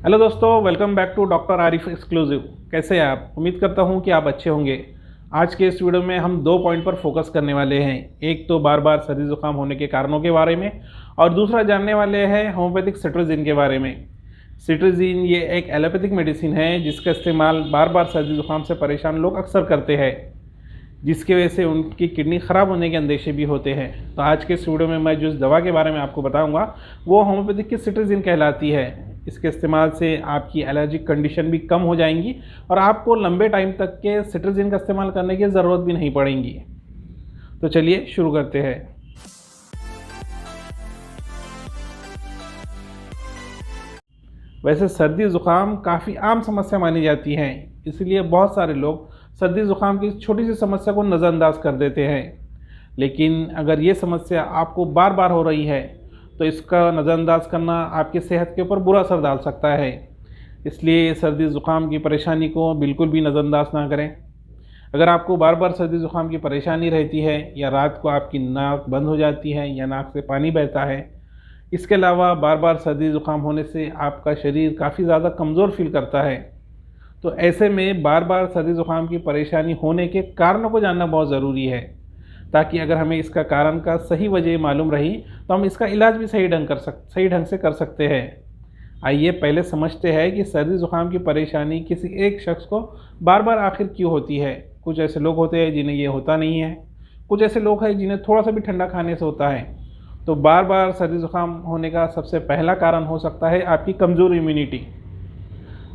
Hello दोस्तों, welcome back to doctor Arif exclusive. कैसे हैं आप? उम्मीद करता हूं कि आप अच्छे होंगे। आज के इस वीडियो में हम दो पॉइंट पर फोकस करने वाले हैं। एक तो बार बार सर्दी जुकाम होने के कारणों के बारे में, और दूसरा जानने वाले हैं होम्योपैथिक सिट्राजिन के बारे में। सिट्राजिन ये एक एलोपैथिक मेडिसिन है जिसका इस्तेमाल बार बार सर्दी जुकाम से परेशान लोग अक्सर करते हैं, जिसकी वजह से उनकी किडनी ख़राब होने के अंदेशे भी होते हैं। तो आज के इस वीडियो में मैं जिस दवा के बारे में आपको बताऊंगा वो होम्योपैथिक की सिट्राजिन कहलाती है। इसके इस्तेमाल से आपकी एलर्जिक कंडीशन भी कम हो जाएंगी और आपको लंबे टाइम तक के सिट्राजिन का इस्तेमाल करने की ज़रूरत भी नहीं पड़ेगी। तो चलिए शुरू करते हैं। वैसे सर्दी ज़ुकाम काफ़ी आम समस्या मानी जाती है, इसलिए बहुत सारे लोग सर्दी ज़ुकाम की छोटी सी समस्या को नज़रअंदाज कर देते हैं। लेकिन अगर ये समस्या आपको बार बार हो रही है तो इसका नज़रअंदाज करना आपकी सेहत के ऊपर बुरा असर डाल सकता है। इसलिए सर्दी ज़ुकाम की परेशानी को बिल्कुल भी नज़रअंदाज ना करें। अगर आपको बार बार सर्दी ज़ुकाम की परेशानी रहती है, या रात को आपकी नाक बंद हो जाती है या नाक से पानी बहता है, इसके अलावा बार बार सर्दी ज़ुकाम होने से आपका शरीर काफ़ी ज़्यादा कमज़ोर फील करता है, तो ऐसे में बार बार सर्दी ज़ुकाम की परेशानी होने के कारणों को जानना बहुत ज़रूरी है, ताकि अगर हमें इसका कारण का सही वजह मालूम रही तो हम इसका इलाज भी सही ढंग से कर सकते हैं। आइए पहले समझते हैं कि सर्दी ज़ुकाम की परेशानी किसी एक शख्स को बार बार आखिर क्यों होती है। कुछ ऐसे लोग होते हैं जिन्हें ये होता नहीं है, कुछ ऐसे लोग हैं जिन्हें थोड़ा सा भी ठंडा खाने से होता है। तो बार बार सर्दी ज़ुकाम होने का सबसे पहला कारण हो सकता है आपकी कमज़ोर इम्यूनिटी।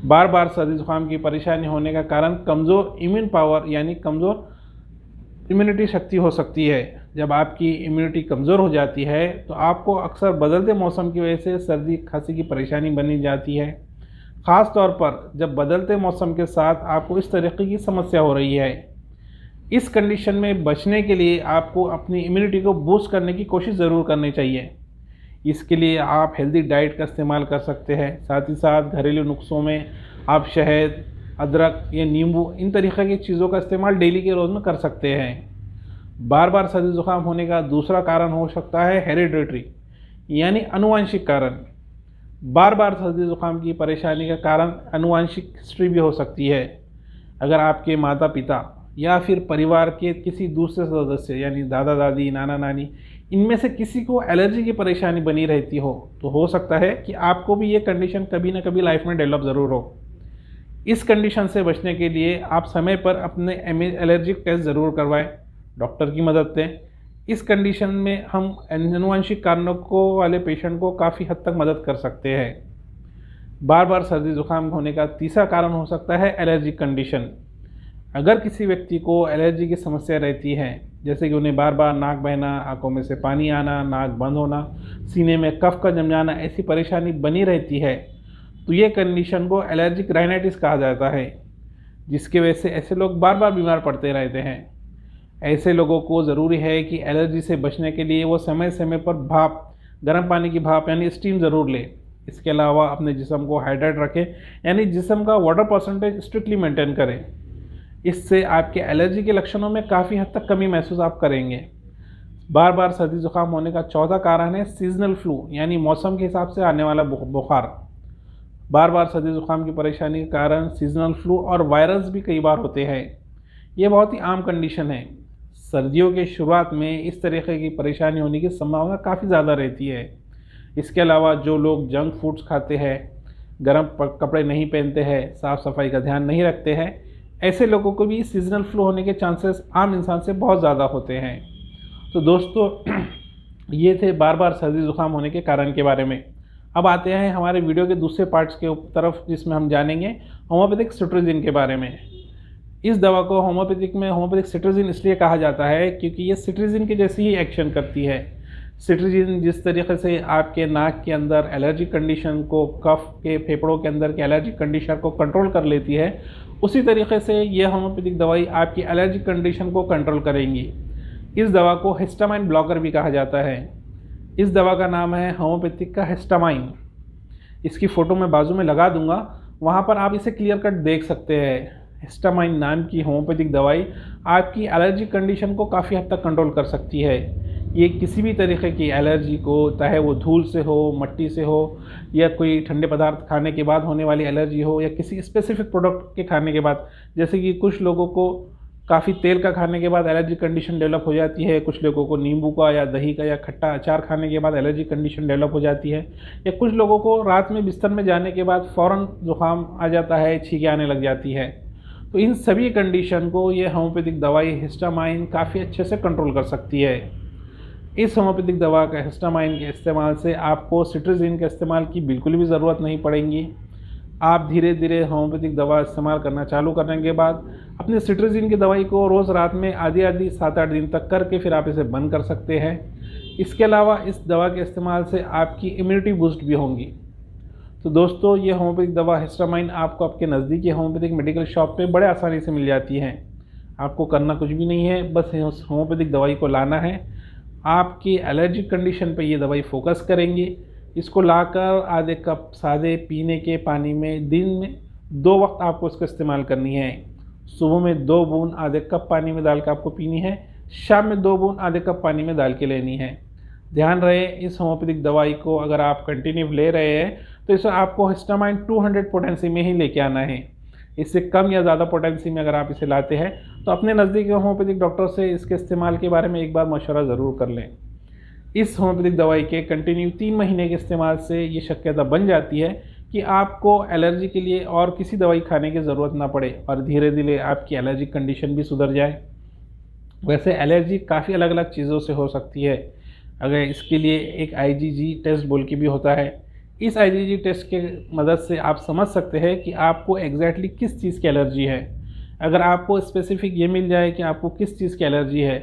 बार बार सर्दी ज़ुकाम की परेशानी होने का कारण कमज़ोर इम्यून पावर यानी कमज़ोर इम्यूनिटी शक्ति हो सकती है। जब आपकी इम्यूनिटी कमज़ोर हो जाती है तो आपको अक्सर बदलते मौसम की वजह से सर्दी खांसी की परेशानी बनी जाती है। ख़ास तौर पर जब बदलते मौसम के साथ आपको इस तरीके की समस्या हो रही है। इस कंडीशन में बचने के लिए आपको अपनी इम्यूनिटी को बूस्ट करने की कोशिश ज़रूर करनी चाहिए। इसके लिए आप हेल्दी डाइट का इस्तेमाल कर सकते हैं। साथ ही साथ घरेलू नुस्खों में आप शहद, अदरक या नींबू, इन तरीक़े की चीज़ों का इस्तेमाल डेली के रोज़ में कर सकते हैं। बार बार सर्दी ज़ुकाम होने का दूसरा कारण हो सकता है हेरिडिटरी यानी अनुवांशिक कारण। बार बार सर्दी ज़ुकाम की परेशानी का कारण अनुवांशिक हिस्ट्री भी हो सकती है। अगर आपके माता पिता या फिर परिवार के किसी दूसरे सदस्य यानी दादा दादी, नाना नानी, इनमें से किसी को एलर्जी की परेशानी बनी रहती हो तो हो सकता है कि आपको भी ये कंडीशन कभी ना कभी लाइफ में डेवलप ज़रूर हो। इस कंडीशन से बचने के लिए आप समय पर अपने एलर्जिक टेस्ट ज़रूर करवाएं, डॉक्टर की मदद लें। इस कंडीशन में हम आनुवंशिक कारणों को वाले पेशेंट को काफ़ी हद तक मदद कर सकते हैं। बार बार सर्दी ज़ुकाम होने का तीसरा कारण हो सकता है एलर्जिक कंडीशन। अगर किसी व्यक्ति को एलर्जी की समस्या रहती है, जैसे कि उन्हें बार बार नाक बहना, आंखों में से पानी आना, नाक बंद होना, सीने में कफ का जम जाना, ऐसी परेशानी बनी रहती है, तो ये कंडीशन को एलर्जिक राइनाइटिस कहा जाता है, जिसकी वजह से ऐसे लोग बार बार बीमार पड़ते रहते हैं। ऐसे लोगों को ज़रूरी है कि एलर्जी से बचने के लिए वो समय समय पर गर्म पानी की भाप यानी स्टीम ज़रूर ले। इसके अलावा अपने जिस्म को हाइड्रेट रखें, यानी जिस्म का वाटर परसेंटेज स्ट्रिक्टली मेंटेन करें। इससे आपके एलर्जी के लक्षणों में काफ़ी हद तक कमी महसूस आप करेंगे। बार बार सर्दी ज़ुकाम होने का चौथा कारण है सीजनल फ्लू यानी मौसम के हिसाब से आने वाला बुखार। बार बार सर्दी ज़ुकाम की परेशानी के कारण सीजनल फ्लू और वायरस भी कई बार होते हैं। ये बहुत ही आम कंडीशन है। सर्दियों के शुरुआत में इस तरीके की परेशानी होने की संभावना काफ़ी ज़्यादा रहती है। इसके अलावा जो लोग जंक फूड्स खाते हैं, गर्म कपड़े नहीं पहनते हैं, साफ़ सफाई का ध्यान नहीं रखते हैं, ऐसे लोगों को भी सीजनल फ्लू होने के चांसेस आम इंसान से बहुत ज़्यादा होते हैं। तो दोस्तों ये थे बार बार सर्दी ज़ुकाम होने के कारण के बारे में। अब आते हैं हमारे वीडियो के दूसरे पार्ट्स के तरफ, जिसमें हम जानेंगे होम्योपैथिक सिट्राजिन के बारे में। इस दवा को होम्योपैथिक सिट्राजिन इसलिए कहा जाता है क्योंकि ये सिट्राजिन की जैसी ही एक्शन करती है। सिट्राजिन जिस तरीके से आपके नाक के अंदर एलर्जिक कंडीशन को, कफ के फेफड़ों के अंदर के एलर्जिक कंडीशन को कंट्रोल कर लेती है, उसी तरीके से ये होम्योपैथिक दवाई आपकी एलर्जिक कंडीशन को कंट्रोल करेंगी। इस दवा को हिस्टामाइन ब्लॉकर भी कहा जाता है। इस दवा का नाम है होम्योपैथिक का हिस्टामाइन। इसकी फ़ोटो मैं बाजू में लगा दूंगा, वहाँ पर आप इसे क्लियर कट देख सकते हैं। हिस्टामाइन नाम की होम्योपैथिक दवाई आपकी एलर्जिक कंडीशन को काफ़ी हद तक कंट्रोल कर सकती है। ये किसी भी तरीके की एलर्जी को, चाहे वो धूल से हो, मिट्टी से हो, या कोई ठंडे पदार्थ खाने के बाद होने वाली एलर्जी हो, या किसी स्पेसिफिक प्रोडक्ट के खाने के बाद, जैसे कि कुछ लोगों को काफ़ी तेल का खाने के बाद एलर्जी कंडीशन डेवलप हो जाती है, कुछ लोगों को नींबू का या दही का या खट्टा अचार खाने के बाद एलर्जी कंडीशन डेवलप हो जाती है, या कुछ लोगों को रात में बिस्तर में जाने के बाद फ़ौरन जुकाम आ जाता है, छींकें आने लग जाती है। तो इन सभी कंडीशन को ये होम्योपैथिक दवाई हिस्टामाइन काफ़ी अच्छे से कंट्रोल कर सकती है। इस होम्योपैथिक दवा का हिस्टामाइन के इस्तेमाल से आपको सिट्राजिन के इस्तेमाल की बिल्कुल भी ज़रूरत नहीं पड़ेगी। आप धीरे धीरे होम्योपैथिक दवा इस्तेमाल करना चालू करने के बाद अपने सिट्राजिन की दवाई को रोज़ रात में आधी 7-8 दिन तक करके फिर आप इसे बंद कर सकते हैं। इसके अलावा इस दवा के इस्तेमाल से आपकी इम्यूनिटी बूस्ट भी होंगी। तो दोस्तों, ये होम्योपैथिक दवा हिस्टामाइन आपको आपके नज़दीकी होम्योपैथिक मेडिकल शॉप पे बड़े आसानी से मिल जाती है। आपको करना कुछ भी नहीं है, बस उस होम्योपैथिक दवाई को लाना है। आपकी एलर्जिक कंडीशन पे ये दवाई फोकस करेंगी। इसको लाकर आधे कप सादे पीने के पानी में दिन में 2 वक्त आपको इसका इस्तेमाल करनी है। सुबह में 2 बूंद आधे कप पानी में डाल कर आपको पीनी है, शाम में 2 बूंद आधे कप पानी में डाल के लेनी है। ध्यान रहे, इस होम्योपैथिक दवाई को अगर आप कंटिन्यू ले रहे हैं तो इसे आपको हिस्टामाइन 200 पोटेंसी में ही लेके आना है। इससे कम या ज़्यादा पोटेंसी में अगर आप इसे लाते हैं तो अपने नज़दीकी होम्योपैथिक डॉक्टर से इसके इस्तेमाल के बारे में एक बार मशवरा ज़रूर कर लें। इस होम्योपैथिक दवाई के कंटिन्यू 3 महीने के इस्तेमाल से ये शक्यता बन जाती है कि आपको एलर्जी के लिए और किसी दवाई खाने की ज़रूरत ना पड़े और धीरे धीरे आपकी एलर्जिक कंडीशन भी सुधर जाए। वैसे एलर्जी काफ़ी अलग अलग चीज़ों से हो सकती है। अगर इसके लिए एक IgG टेस्ट बोल के भी होता है। इस IgG टेस्ट के मदद से आप समझ सकते हैं कि आपको एग्जैक्टली किस चीज़ की एलर्जी है। अगर आपको स्पेसिफिक ये मिल जाए कि आपको किस चीज़ की एलर्जी है,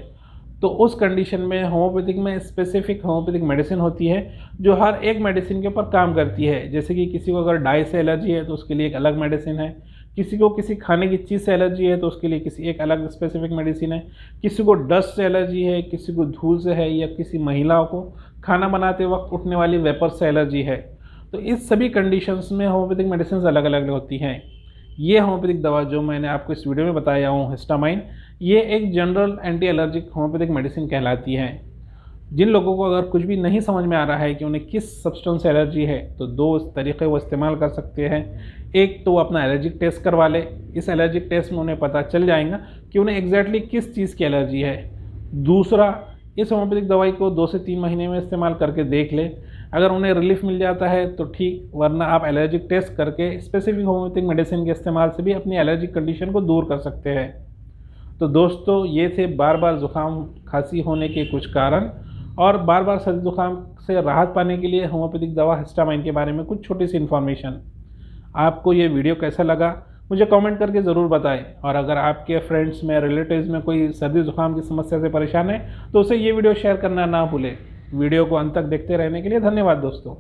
तो उस कंडीशन में होम्योपैथिक में स्पेसिफिक होम्योपैथिक मेडिसिन होती है जो हर एक मेडिसिन के ऊपर काम करती है। जैसे कि किसी को अगर डाई से एलर्जी है तो उसके लिए एक अलग मेडिसिन है, किसी को किसी खाने की चीज़ से एलर्जी है तो उसके लिए किसी एक अलग स्पेसिफिक मेडिसिन है, किसी को डस्ट से एलर्जी है, किसी को धूल से है, या किसी महिलाओं को खाना बनाते वक्त उठने वाली वेपर से एलर्जी है। तो इस सभी कंडीशंस में होम्योपैथिक मेडिसिन अलग अलग होती हैं। ये होम्योपैथिक दवा जो मैंने आपको इस वीडियो में बताया हूँ हिस्टामाइन, ये एक general anti allergic homeopathic medicine कहलाती है। जिन लोगों को अगर कुछ भी नहीं समझ में आ रहा है कि उन्हें किस सब्सटेंस से एलर्जी है, तो 2 तरीक़े वो इस्तेमाल कर सकते हैं। एक तो वो अपना एलर्जिक टेस्ट करवा ले। इस एलर्जिक टेस्ट में उन्हें पता चल जाएगा कि उन्हें एग्जैक्टली किस चीज़ की एलर्जी है। दूसरा, इस होम्योपैथिक दवाई को 2 से 3 महीने में इस्तेमाल करके देख ले। अगर उन्हें रिलीफ मिल जाता है तो ठीक, वरना आप एलर्जिक टेस्ट करके स्पेसिफिक होम्योपैथिक मेडिसिन के इस्तेमाल से भी अपनी एलर्जिक कंडीशन को दूर कर सकते हैं। तो दोस्तों, ये थे बार बार ज़ुकाम खांसी होने के कुछ कारण और बार बार सर्दी ज़ुकाम से राहत पाने के लिए होम्योपैथिक दवा हिस्टामाइन के बारे में कुछ छोटी सी इन्फॉर्मेशन। आपको ये वीडियो कैसा लगा मुझे कमेंट करके ज़रूर बताएं, और अगर आपके फ्रेंड्स में, रिलेटिव्स में कोई सर्दी ज़ुकाम की समस्या से परेशान है तो उसे ये वीडियो शेयर करना ना भूलें। वीडियो को अंत तक देखते रहने के लिए धन्यवाद दोस्तों।